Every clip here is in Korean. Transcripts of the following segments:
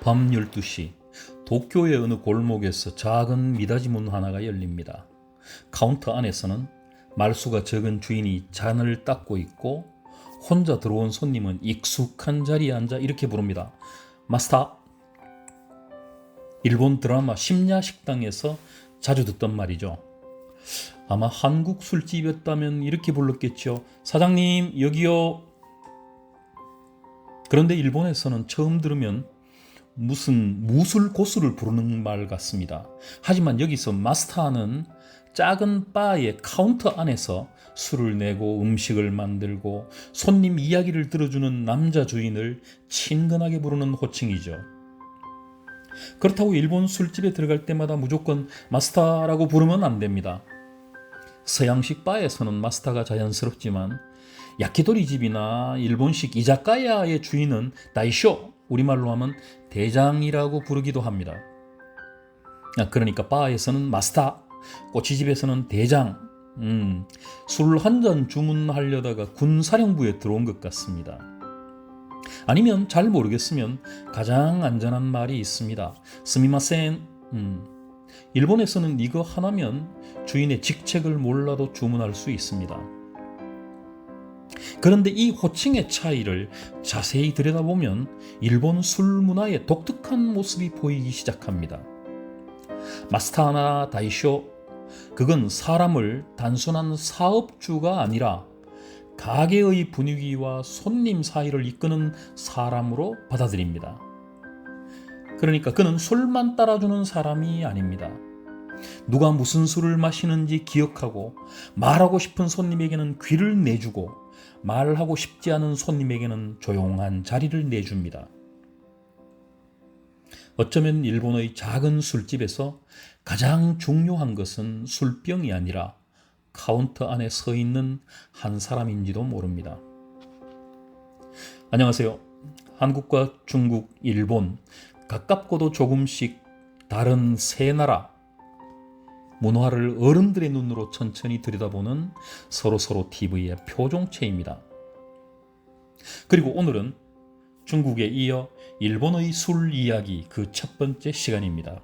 밤 12시 도쿄의 어느 골목에서 작은 미닫이 문 하나가 열립니다. 카운터 안에서는 말수가 적은 주인이 잔을 닦고 있고 혼자 들어온 손님은 익숙한 자리에 앉아 이렇게 부릅니다. 마스터. 일본 드라마 심야식당에서 자주 듣던 말이죠. 아마 한국 술집이었다면 이렇게 불렀겠죠. 사장님 여기요. 그런데 일본에서는 처음 들으면 무슨 무술 고수를 부르는 말 같습니다. 하지만 여기서 마스터는 작은 바의 카운터 안에서 술을 내고 음식을 만들고 손님 이야기를 들어주는 남자 주인을 친근하게 부르는 호칭이죠. 그렇다고 일본 술집에 들어갈 때마다 무조건 마스터라고 부르면 안 됩니다. 서양식 바에서는 마스터가 자연스럽지만 야키도리 집이나 일본식 이자카야의 주인은 다이쇼, 우리말로 하면 대장이라고 부르기도 합니다. 그러니까 바에서는 마스터, 꼬치집에서는 대장. 술 한 잔 주문하려다가 군사령부에 들어온 것 같습니다. 아니면 잘 모르겠으면 가장 안전한 말이 있습니다. 스미마센. 일본에서는 이거 하나면 주인의 직책을 몰라도 주문할 수 있습니다. 그런데 이 호칭의 차이를 자세히 들여다보면 일본 술 문화의 독특한 모습이 보이기 시작합니다. 마스터나 다이쇼, 그건 사람을 단순한 사업주가 아니라 가게의 분위기와 손님 사이를 이끄는 사람으로 받아들입니다. 그러니까 그는 술만 따라주는 사람이 아닙니다. 누가 무슨 술을 마시는지 기억하고 말하고 싶은 손님에게는 귀를 내주고 말하고 싶지 않은 손님에게는 조용한 자리를 내줍니다. 어쩌면 일본의 작은 술집에서 가장 중요한 것은 술병이 아니라 카운터 안에 서 있는 한 사람인지도 모릅니다. 안녕하세요. 한국과 중국, 일본, 가깝고도 조금씩 다른 세 나라 문화를 어른들의 눈으로 천천히 들여다보는 서로서로 TV의 표종체입니다. 그리고 오늘은 중국에 이어 일본의 술 이야기 그 첫 번째 시간입니다.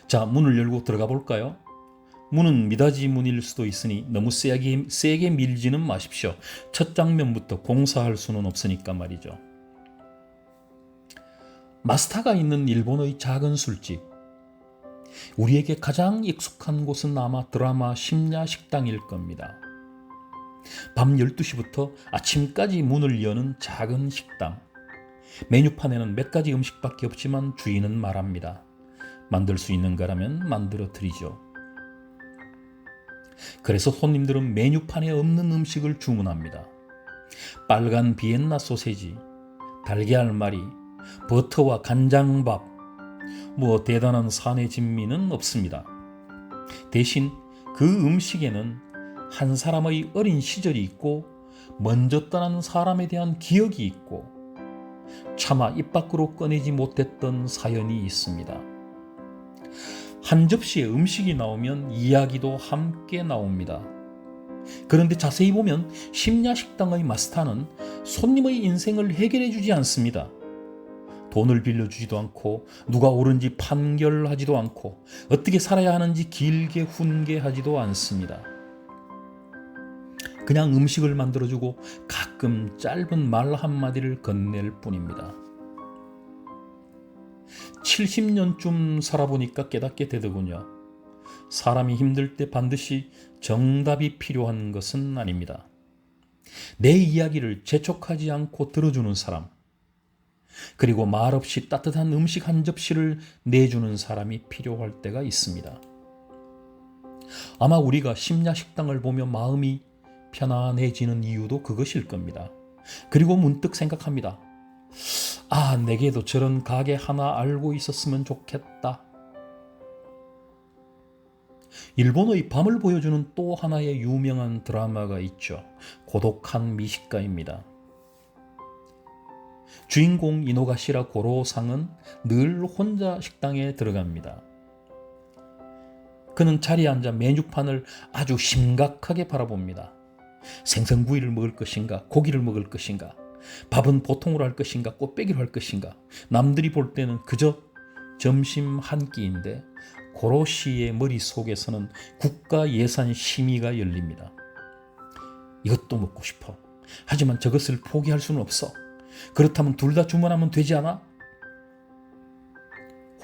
자, 문을 열고 들어가 볼까요? 문은 미닫이 문일 수도 있으니 너무 세게 밀지는 마십시오. 첫 장면부터 공사할 수는 없으니까 말이죠. 마스터가 있는 일본의 작은 술집. 우리에게 가장 익숙한 곳은 아마 드라마 심야식당일 겁니다. 밤 12시부터 아침까지 문을 여는 작은 식당. 메뉴판에는 몇 가지 음식밖에 없지만 주인은 말합니다. 만들 수 있는 거라면 만들어 드리죠. 그래서 손님들은 메뉴판에 없는 음식을 주문합니다. 빨간 비엔나 소세지, 달걀말이, 버터와 간장밥, 대단한 사내 진미는 없습니다. 대신 그 음식에는 한 사람의 어린 시절이 있고 먼저 떠난 사람에 대한 기억이 있고 차마 입 밖으로 꺼내지 못했던 사연이 있습니다. 한 접시에 음식이 나오면 이야기도 함께 나옵니다. 그런데 자세히 보면 심야식당의 마스터는 손님의 인생을 해결해 주지 않습니다. 돈을 빌려주지도 않고 누가 옳은지 판결하지도 않고 어떻게 살아야 하는지 길게 훈계하지도 않습니다. 그냥 음식을 만들어주고 가끔 짧은 말 한마디를 건넬 뿐입니다. 70년쯤 살아보니까 깨닫게 되더군요. 사람이 힘들 때 반드시 정답이 필요한 것은 아닙니다. 내 이야기를 재촉하지 않고 들어주는 사람, 그리고 말없이 따뜻한 음식 한 접시를 내주는 사람이 필요할 때가 있습니다. 아마 우리가 심야식당을 보며 마음이 편안해지는 이유도 그것일 겁니다. 그리고 문득 생각합니다. 내게도 저런 가게 하나 알고 있었으면 좋겠다. 일본의 밤을 보여주는 또 하나의 유명한 드라마가 있죠. 고독한 미식가입니다. 주인공 이노가시라 고로상은 늘 혼자 식당에 들어갑니다. 그는 자리에 앉아 메뉴판을 아주 심각하게 바라봅니다. 생선구이를 먹을 것인가, 고기를 먹을 것인가, 밥은 보통으로 할 것인가 꽃배기로 할 것인가. 남들이 볼 때는 그저 점심 한 끼인데 고로시의 머릿속에서는 국가 예산 심의가 열립니다. 이것도 먹고 싶어. 하지만 저것을 포기할 수는 없어. 그렇다면 둘 다 주문하면 되지 않아?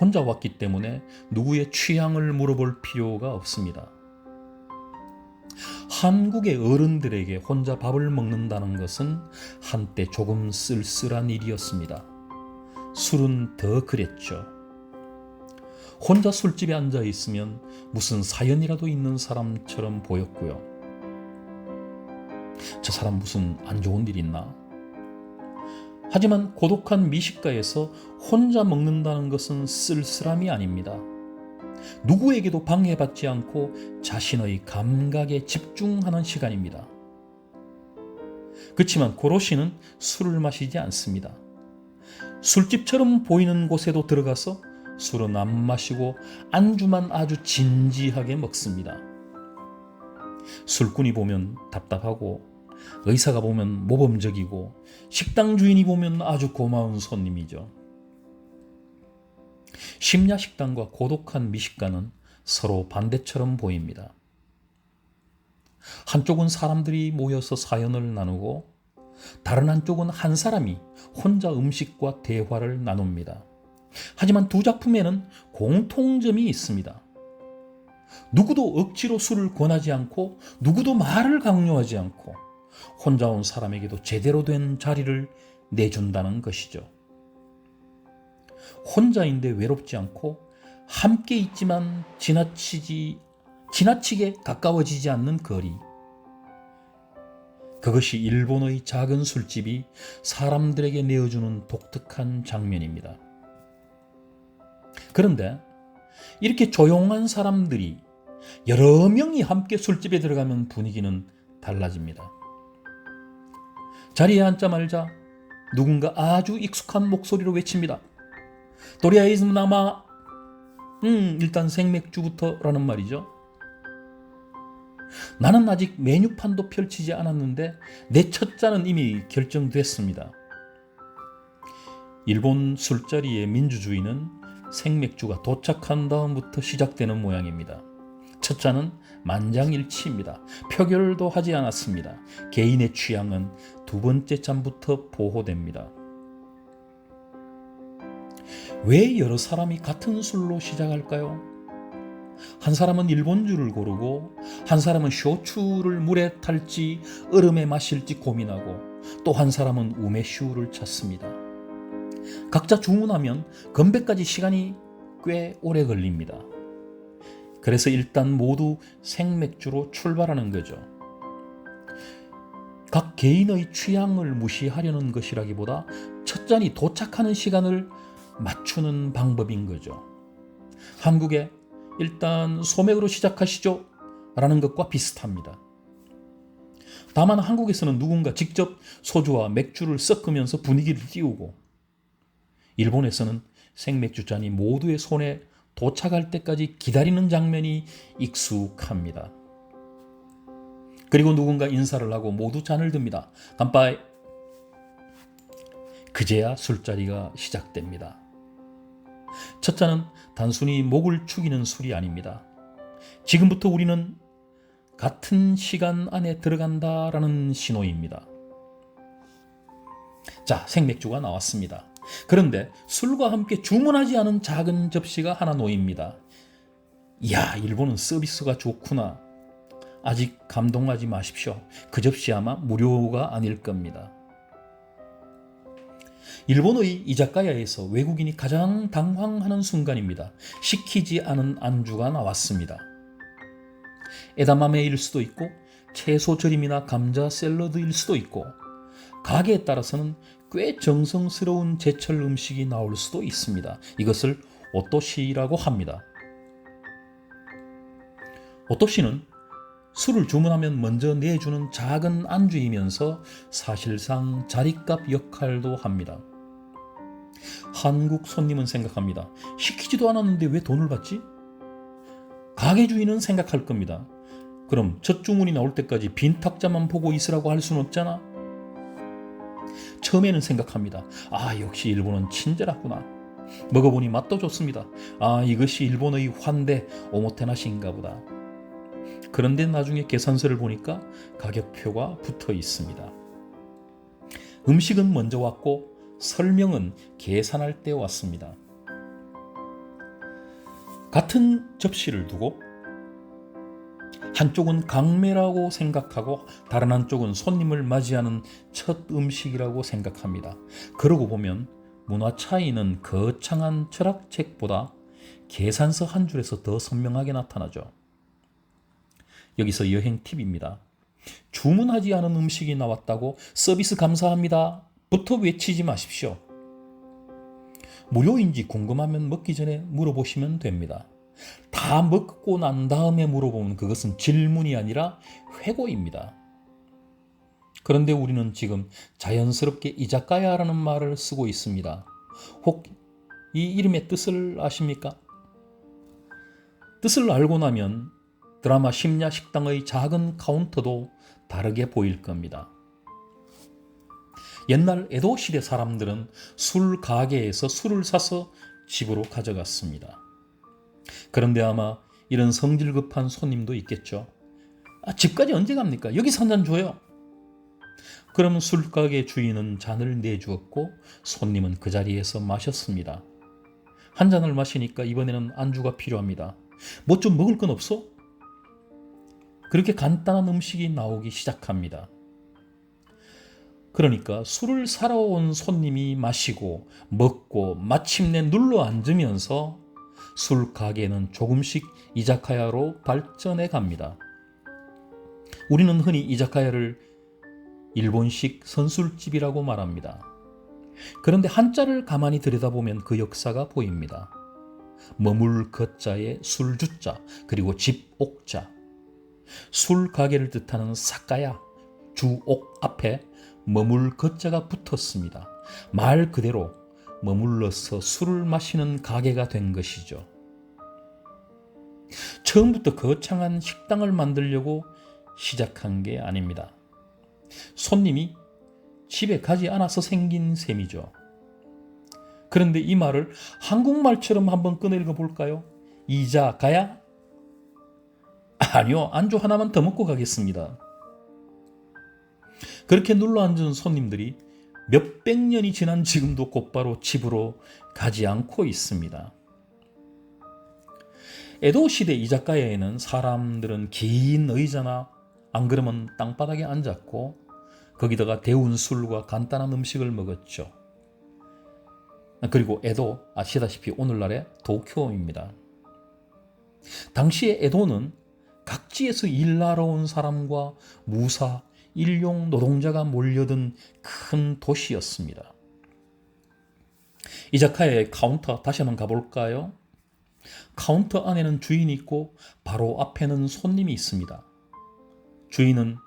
혼자 왔기 때문에 누구의 취향을 물어볼 필요가 없습니다. 한국의 어른들에게 혼자 밥을 먹는다는 것은 한때 조금 쓸쓸한 일이었습니다. 술은 더 그랬죠. 혼자 술집에 앉아 있으면 무슨 사연이라도 있는 사람처럼 보였고요. 저 사람 무슨 안 좋은 일 있나? 하지만 고독한 미식가에서 혼자 먹는다는 것은 쓸쓸함이 아닙니다. 누구에게도 방해받지 않고 자신의 감각에 집중하는 시간입니다. 그렇지만 고로시는 술을 마시지 않습니다. 술집처럼 보이는 곳에도 들어가서 술은 안 마시고 안주만 아주 진지하게 먹습니다. 술꾼이 보면 답답하고 의사가 보면 모범적이고 식당 주인이 보면 아주 고마운 손님이죠. 심야식당과 고독한 미식가는 서로 반대처럼 보입니다. 한쪽은 사람들이 모여서 사연을 나누고 다른 한쪽은 한 사람이 혼자 음식과 대화를 나눕니다. 하지만 두 작품에는 공통점이 있습니다. 누구도 억지로 술을 권하지 않고 누구도 말을 강요하지 않고 혼자 온 사람에게도 제대로 된 자리를 내준다는 것이죠. 혼자인데 외롭지 않고 함께 있지만 지나치게 가까워지지 않는 거리. 그것이 일본의 작은 술집이 사람들에게 내어주는 독특한 장면입니다. 그런데 이렇게 조용한 사람들이 여러 명이 함께 술집에 들어가면 분위기는 달라집니다. 자리에 앉자마자 누군가 아주 익숙한 목소리로 외칩니다. 도리아이즘 남아 일단 생맥주부터 라는 말이죠. 나는 아직 메뉴판도 펼치지 않았는데 내 첫 잔은 이미 결정됐습니다. 일본 술자리의 민주주의는 생맥주가 도착한 다음부터 시작되는 모양입니다. 첫 잔은 만장일치입니다. 표결도 하지 않았습니다. 개인의 취향은 두 번째 잔부터 보호됩니다. 왜 여러 사람이 같은 술로 시작할까요? 한 사람은 일본주를 고르고 한 사람은 쇼추를 물에 탈지 얼음에 마실지 고민하고 또 한 사람은 우메슈를 찾습니다. 각자 주문하면 건배까지 시간이 꽤 오래 걸립니다. 그래서 일단 모두 생맥주로 출발하는 거죠. 각 개인의 취향을 무시하려는 것이라기보다 첫 잔이 도착하는 시간을 맞추는 방법인 거죠. 한국에 일단 소맥으로 시작하시죠 라는 것과 비슷합니다. 다만 한국에서는 누군가 직접 소주와 맥주를 섞으면서 분위기를 띄우고 일본에서는 생맥주 잔이 모두의 손에 도착할 때까지 기다리는 장면이 익숙합니다. 그리고 누군가 인사를 하고 모두 잔을 듭니다.乾杯! 그제야 술자리가 시작됩니다. 첫 잔은 단순히 목을 축이는 술이 아닙니다. 지금부터 우리는 같은 시간 안에 들어간다라는 신호입니다. 자, 생맥주가 나왔습니다. 그런데 술과 함께 주문하지 않은 작은 접시가 하나 놓입니다. 이야, 일본은 서비스가 좋구나. 아직 감동하지 마십시오. 그 접시 아마 무료가 아닐 겁니다. 일본의 이자카야에서 외국인이 가장 당황하는 순간입니다. 시키지 않은 안주가 나왔습니다. 에다마메일 수도 있고 채소절임이나 감자 샐러드일 수도 있고 가게에 따라서는 꽤 정성스러운 제철 음식이 나올 수도 있습니다. 이것을 오토시라고 합니다. 오토시는 술을 주문하면 먼저 내주는 작은 안주이면서 사실상 자리값 역할도 합니다. 한국 손님은 생각합니다. 시키지도 않았는데 왜 돈을 받지? 가게 주인은 생각할 겁니다. 그럼 첫 주문이 나올 때까지 빈 탁자만 보고 있으라고 할 수는 없잖아. 처음에는 생각합니다. 역시 일본은 친절하구나. 먹어보니 맛도 좋습니다. 이것이 일본의 환대 오모테나시인가 보다. 그런데 나중에 계산서를 보니까 가격표가 붙어 있습니다. 음식은 먼저 왔고 설명은 계산할 때 왔습니다. 같은 접시를 두고 한쪽은 강매라고 생각하고 다른 한쪽은 손님을 맞이하는 첫 음식이라고 생각합니다. 그러고 보면 문화 차이는 거창한 철학책보다 계산서 한 줄에서 더 선명하게 나타나죠. 여기서 여행 팁입니다. 주문하지 않은 음식이 나왔다고 서비스 감사합니다 부터 외치지 마십시오. 무료인지 궁금하면 먹기 전에 물어보시면 됩니다. 다 먹고 난 다음에 물어보면 그것은 질문이 아니라 회고입니다. 그런데 우리는 지금 자연스럽게 이자카야라는 말을 쓰고 있습니다. 혹 이 이름의 뜻을 아십니까? 뜻을 알고 나면 드라마 심야식당의 작은 카운터도 다르게 보일 겁니다. 옛날 에도 시대 사람들은 술 가게에서 술을 사서 집으로 가져갔습니다. 그런데 아마 이런 성질 급한 손님도 있겠죠. 집까지 언제 갑니까? 여기서 한 잔 줘요. 그러면 술가게 주인은 잔을 내주었고 손님은 그 자리에서 마셨습니다. 한 잔을 마시니까 이번에는 안주가 필요합니다. 뭐 좀 먹을 건 없어? 그렇게 간단한 음식이 나오기 시작합니다. 그러니까 술을 사러 온 손님이 마시고 먹고 마침내 눌러 앉으면서 술 가게는 조금씩 이자카야로 발전해 갑니다. 우리는 흔히 이자카야를 일본식 선술집이라고 말합니다. 그런데 한자를 가만히 들여다보면 그 역사가 보입니다. 머물 거자에 술주자 그리고 집옥자. 술 가게를 뜻하는 사카야, 주옥 앞에 머물 거자가 붙었습니다. 말 그대로 머물러서 술을 마시는 가게가 된 것이죠. 처음부터 거창한 식당을 만들려고 시작한 게 아닙니다. 손님이 집에 가지 않아서 생긴 셈이죠. 그런데 이 말을 한국말처럼 한번 꺼내 읽어볼까요? 이자가야? 아니요, 안주 하나만 더 먹고 가겠습니다. 그렇게 눌러앉은 손님들이 몇백 년이 지난 지금도 곧바로 집으로 가지 않고 있습니다. 에도 시대 이자카야에는 사람들은 긴 의자나 안 그러면 땅바닥에 앉았고 거기다가 데운 술과 간단한 음식을 먹었죠. 그리고 에도 아시다시피 오늘날의 도쿄입니다. 당시에 에도는 각지에서 일하러 온 사람과 무사, 일용 노동자가 몰려든 큰 도시였습니다. 이자카야의 카운터 다시 한번 가볼까요? 카운터 안에는 주인이 있고 바로 앞에는 손님이 있습니다. 주인은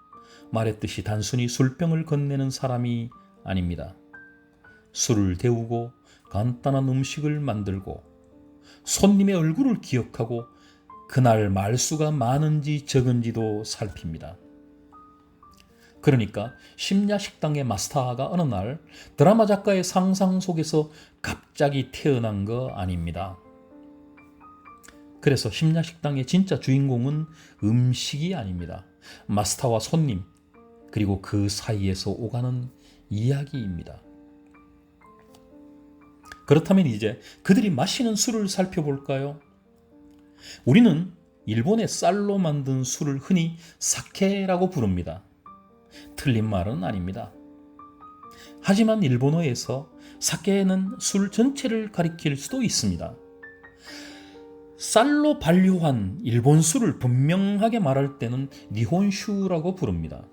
말했듯이 단순히 술병을 건네는 사람이 아닙니다. 술을 데우고 간단한 음식을 만들고 손님의 얼굴을 기억하고 그날 말수가 많은지 적은지도 살핍니다. 그러니까 심야식당의 마스터가 어느 날 드라마 작가의 상상 속에서 갑자기 태어난 거 아닙니다. 그래서 심야식당의 진짜 주인공은 음식이 아닙니다. 마스터와 손님, 그리고 그 사이에서 오가는 이야기입니다. 그렇다면 이제 그들이 마시는 술을 살펴볼까요? 우리는 일본의 쌀로 만든 술을 흔히 사케라고 부릅니다. 틀린 말은 아닙니다. 하지만 일본어에서 사케는 술 전체를 가리킬 수도 있습니다. 쌀로 발효한 일본 술을 분명하게 말할 때는 니혼슈라고 부릅니다.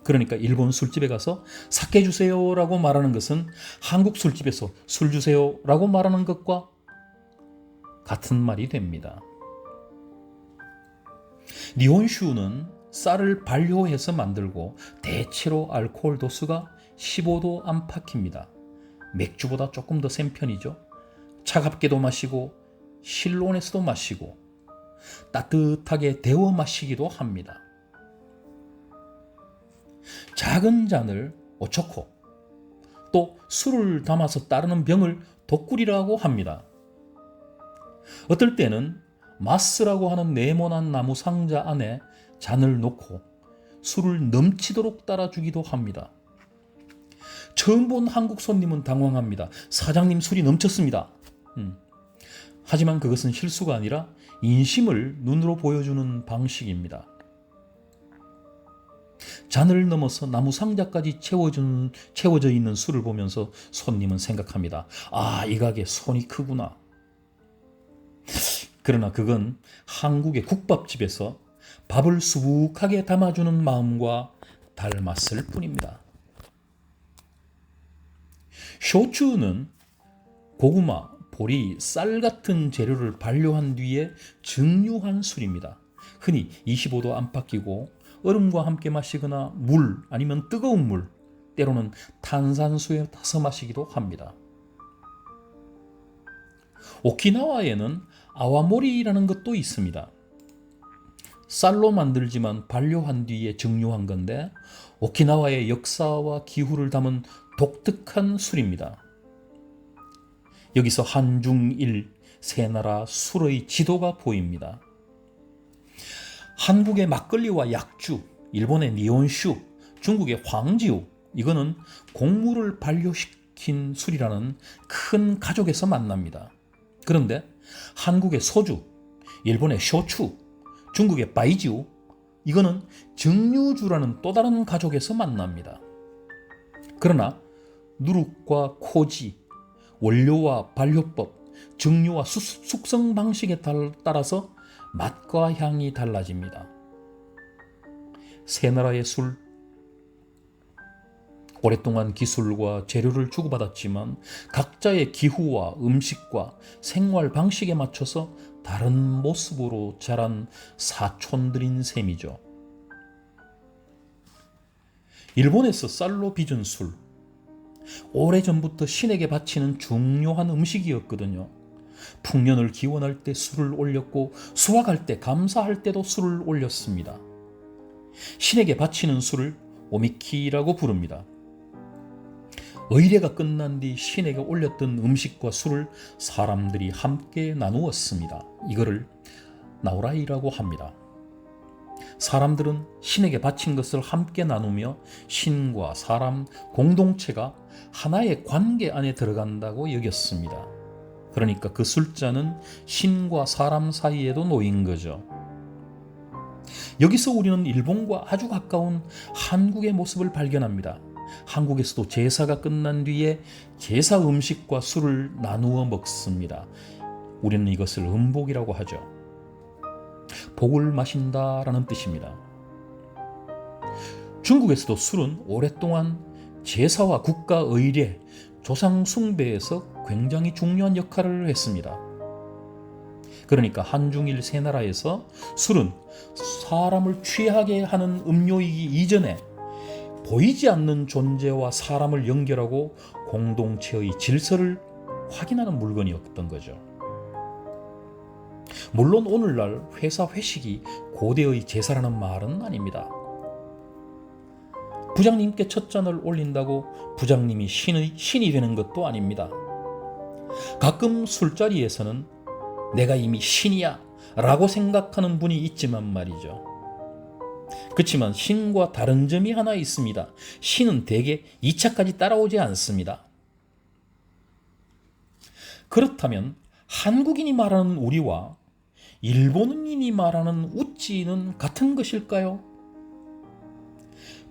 그러니까 일본 술집에 가서 사케 주세요라고 말하는 것은 한국 술집에서 술 주세요라고 말하는 것과 같은 말이 됩니다. 니혼슈는 쌀을 발효해서 만들고 대체로 알코올 도수가 15도 안팎입니다. 맥주보다 조금 더 센 편이죠. 차갑게도 마시고 실온에서도 마시고 따뜻하게 데워 마시기도 합니다. 작은 잔을 오초코, 또 술을 담아서 따르는 병을 독꿀이라고 합니다. 어떨 때는 마스라고 하는 네모난 나무 상자 안에 잔을 놓고 술을 넘치도록 따라주기도 합니다. 처음 본 한국 손님은 당황합니다. 사장님, 술이 넘쳤습니다. 하지만 그것은 실수가 아니라 인심을 눈으로 보여주는 방식입니다. 잔을 넘어서 나무 상자까지 채워져 있는 술을 보면서 손님은 생각합니다. 아, 이 가게 손이 크구나. 그러나 그건 한국의 국밥집에서 밥을 수북하게 담아주는 마음과 닮았을 뿐입니다. 쇼추는 고구마, 보리, 쌀 같은 재료를 발효한 뒤에 증류한 술입니다. 흔히 25도 안팎이고 얼음과 함께 마시거나 물 아니면 뜨거운 물, 때로는 탄산수에 타서 마시기도 합니다. 오키나와에는 아와모리라는 것도 있습니다. 쌀로 만들지만 반려한 뒤에 증류한 건데 오키나와의 역사와 기후를 담은 독특한 술입니다. 여기서 한중일 세 나라 술의 지도가 보입니다. 한국의 막걸리와 약주, 일본의 니온슈, 중국의 황지우, 이거는 곡물을 발효시킨 술이라는 큰 가족에서 만납니다. 그런데 한국의 소주, 일본의 쇼추, 중국의 바이지우, 이거는 증류주라는 또 다른 가족에서 만납니다. 그러나 누룩과 코지, 원료와 발효법, 증류와 숙성 방식에 따라서 맛과 향이 달라집니다. 세 나라의 술, 오랫동안 기술과 재료를 주고받았지만 각자의 기후와 음식과 생활 방식에 맞춰서 다른 모습으로 자란 사촌들인 셈이죠. 일본에서 쌀로 빚은 술, 오래전부터 신에게 바치는 중요한 음식이었거든요. 풍년을 기원할 때 술을 올렸고 수확할 때 감사할 때도 술을 올렸습니다. 신에게 바치는 술을 오미키라고 부릅니다. 의례가 끝난 뒤 신에게 올렸던 음식과 술을 사람들이 함께 나누었습니다. 이거를 나오라이라고 합니다. 사람들은 신에게 바친 것을 함께 나누며 신과 사람, 공동체가 하나의 관계 안에 들어간다고 여겼습니다. 그러니까 그 술잔은 신과 사람 사이에도 놓인 거죠. 여기서 우리는 일본과 아주 가까운 한국의 모습을 발견합니다. 한국에서도 제사가 끝난 뒤에 제사 음식과 술을 나누어 먹습니다. 우리는 이것을 음복이라고 하죠. 복을 마신다라는 뜻입니다. 중국에서도 술은 오랫동안 제사와 국가 의례, 조상 숭배에서 굉장히 중요한 역할을 했습니다. 그러니까 한중일 세 나라에서 술은 사람을 취하게 하는 음료이기 이전에 보이지 않는 존재와 사람을 연결하고 공동체의 질서를 확인하는 물건이었던 거죠. 물론 오늘날 회사 회식이 고대의 제사라는 말은 아닙니다. 부장님께 첫 잔을 올린다고 부장님이 신이 되는 것도 아닙니다. 가끔 술자리에서는 내가 이미 신이야 라고 생각하는 분이 있지만 말이죠. 그렇지만 신과 다른 점이 하나 있습니다. 신은 대개 2차까지 따라오지 않습니다. 그렇다면 한국인이 말하는 우리와 일본인이 말하는 우찌는 같은 것일까요?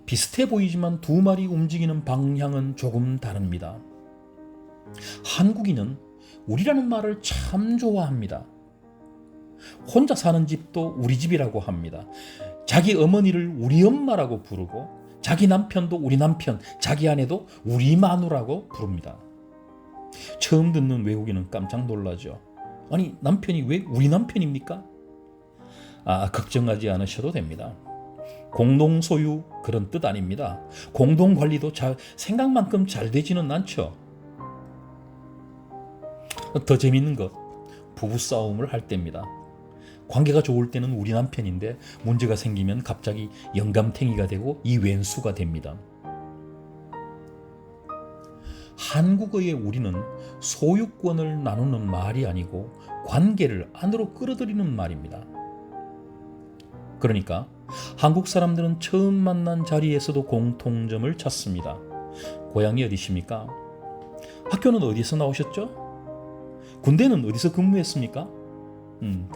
비슷해 보이지만 두 말이 움직이는 방향은 조금 다릅니다. 한국인은 우리라는 말을 참 좋아합니다. 혼자 사는 집도 우리 집이라고 합니다. 자기 어머니를 우리 엄마라고 부르고 자기 남편도 우리 남편, 자기 아내도 우리 마누라고 부릅니다. 처음 듣는 외국인은 깜짝 놀라죠. 아니, 남편이 왜 우리 남편입니까? 걱정하지 않으셔도 됩니다. 공동소유 그런 뜻 아닙니다. 공동관리도 생각만큼 잘 되지는 않죠. 더 재밌는 것, 부부싸움을 할 때입니다. 관계가 좋을 때는 우리 남편인데 문제가 생기면 갑자기 영감탱이가 되고 이왼수가 됩니다. 한국어의 우리는 소유권을 나누는 말이 아니고 관계를 안으로 끌어들이는 말입니다. 그러니까 한국 사람들은 처음 만난 자리에서도 공통점을 찾습니다. 고향이 어디십니까? 학교는 어디서 나오셨죠? 군대는 어디서 근무했습니까?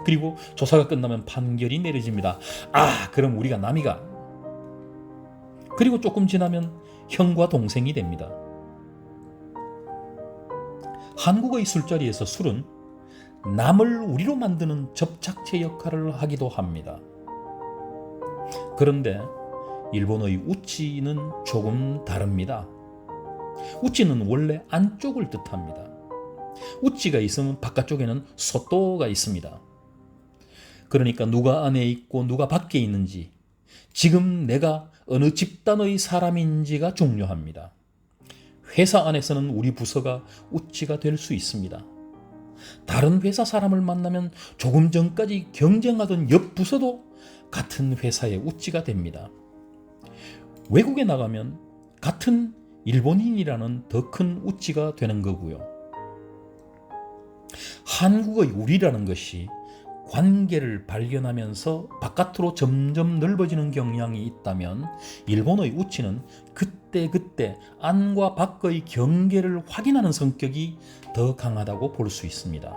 그리고 조사가 끝나면 판결이 내려집니다. 아, 그럼 우리가 남이가. 그리고 조금 지나면 형과 동생이 됩니다. 한국의 술자리에서 술은 남을 우리로 만드는 접착제 역할을 하기도 합니다. 그런데 일본어의 우찌는 조금 다릅니다. 우찌는 원래 안쪽을 뜻합니다. 우찌가 있으면 바깥쪽에는 소또가 있습니다. 그러니까 누가 안에 있고 누가 밖에 있는지, 지금 내가 어느 집단의 사람인지가 중요합니다. 회사 안에서는 우리 부서가 우찌가 될 수 있습니다. 다른 회사 사람을 만나면 조금 전까지 경쟁하던 옆 부서도 같은 회사의 우찌가 됩니다. 외국에 나가면 같은 일본인이라는 더 큰 우찌가 되는 거고요. 한국의 우리라는 것이 관계를 발견하면서 바깥으로 점점 넓어지는 경향이 있다면 일본의 우찌는 그때그때 안과 밖의 경계를 확인하는 성격이 더 강하다고 볼 수 있습니다.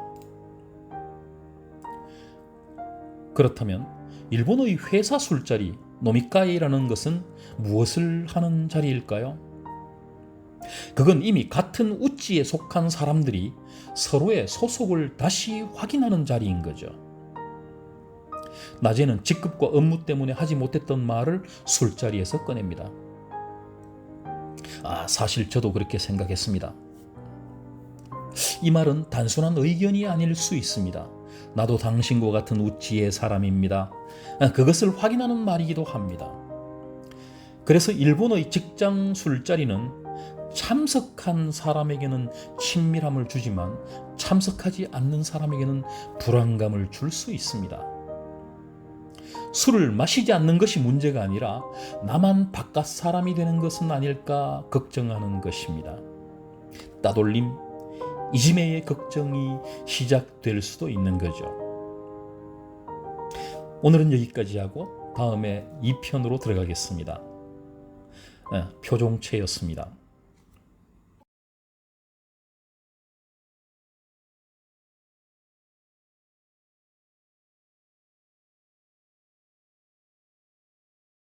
그렇다면 일본의 회사 술자리 노미카이라는 것은 무엇을 하는 자리일까요? 그건 이미 같은 우찌에 속한 사람들이 서로의 소속을 다시 확인하는 자리인 거죠. 낮에는 직급과 업무 때문에 하지 못했던 말을 술자리에서 꺼냅니다. 사실 저도 그렇게 생각했습니다. 이 말은 단순한 의견이 아닐 수 있습니다. 나도 당신과 같은 우찌의 사람입니다. 그것을 확인하는 말이기도 합니다. 그래서 일본의 직장 술자리는 참석한 사람에게는 친밀함을 주지만 참석하지 않는 사람에게는 불안감을 줄 수 있습니다. 술을 마시지 않는 것이 문제가 아니라 나만 바깥 사람이 되는 것은 아닐까 걱정하는 것입니다. 따돌림, 이지메의 걱정이 시작될 수도 있는 거죠. 오늘은 여기까지 하고 다음에 2편으로 들어가겠습니다. 표종체였습니다.